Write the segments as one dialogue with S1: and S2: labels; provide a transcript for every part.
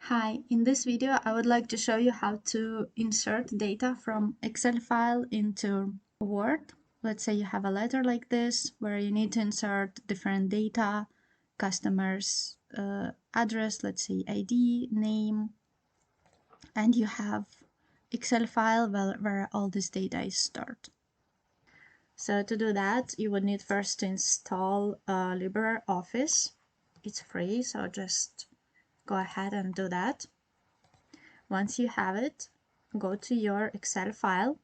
S1: Hi, in this video I would like to show you how to insert data from Excel file into Word. Let's say you have a letter like this where you need to insert different data, customer's address, let's say ID, name, and you have Excel file where all this data is stored. So to do that, you would need first to install LibreOffice. It's free, so just go ahead and do that. Once you have it, go to your Excel file,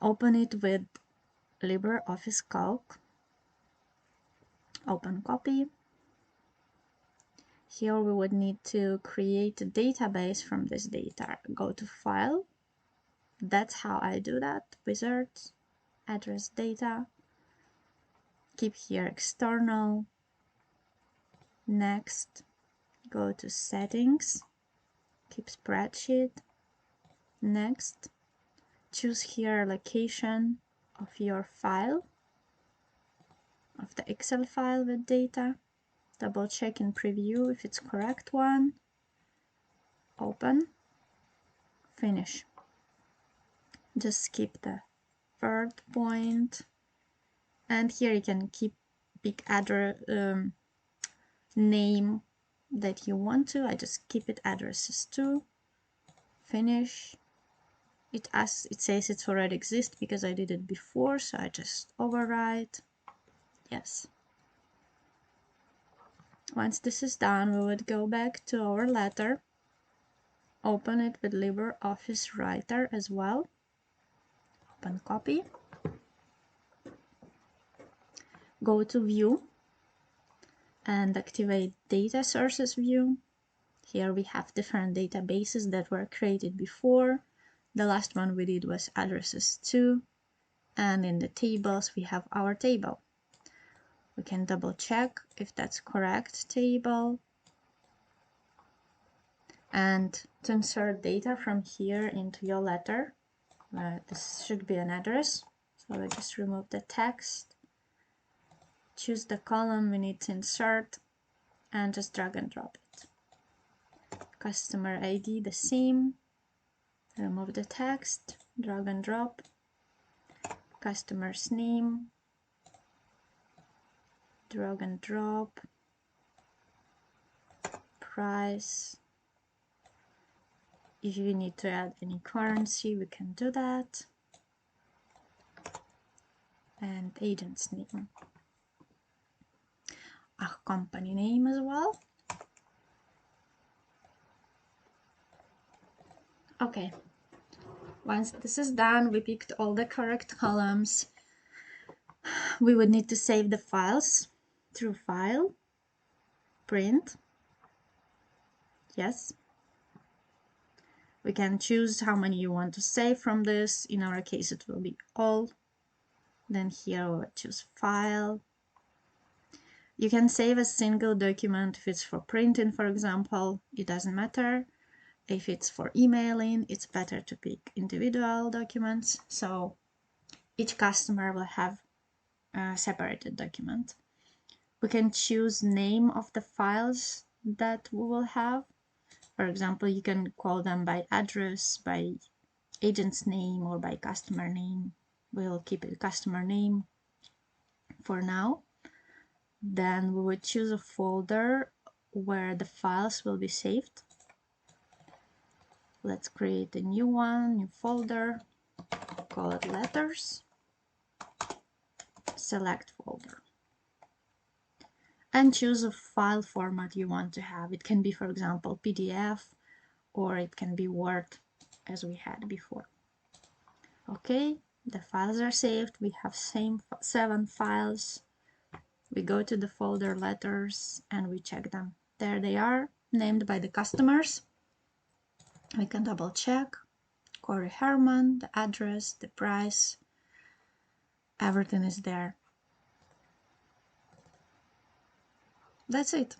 S1: open it with LibreOffice Calc, open copy. Here we would need to create a database from this data. Go to File. That's how I do that. Wizards, address data. Keep here external. Next, go to Settings. Keep spreadsheet. Next, choose here location of your file, of the Excel file with data. Double check in preview if it's correct one. Open, finish. Just skip the third point. And here you can pick address, name that you want to. I just keep it addresses too. Finish. It says it's already exists because I did it before, so I just overwrite. Yes. Once this is done, we would go back to our letter, open it with LibreOffice Writer as well, open copy, go to View and activate Data Sources View. Here we have different databases that were created before. The last one we did was addresses 2, and in the tables we have our table. We can double check if that's correct table. And to insert data from here into your letter, this should be an address. So we just remove the text, choose the column we need to insert, and just drag and drop it. Customer ID the same, remove the text, drag and drop. Customer's name, drag and drop. Price. If you need to add any currency, we can do that. And agent's name. A company name as well. Okay. Once this is done, we picked all the correct columns. We would need to save the files through File, Print. Yes. We can choose how many you want to save from this. In our case, it will be all. Then here we'll choose File. You can save a single document if it's for printing, for example. It doesn't matter. If it's for emailing, it's better to pick individual documents. So each customer will have a separated document. We can choose name of the files that we will have. For example, you can call them by address, by agent's name, or by customer name. We'll keep it customer name for now. Then we would choose a folder where the files will be saved. Let's create a new one, new folder, call it letters, select folder. And choose a file format you want to have. It can be, for example, PDF, or it can be Word, as we had before. Okay, the files are saved. We have 7 files. We go to the folder letters and we check them. There they are, named by the customers. We can double check. Corey Herman, the address, the price, everything is there. That's it.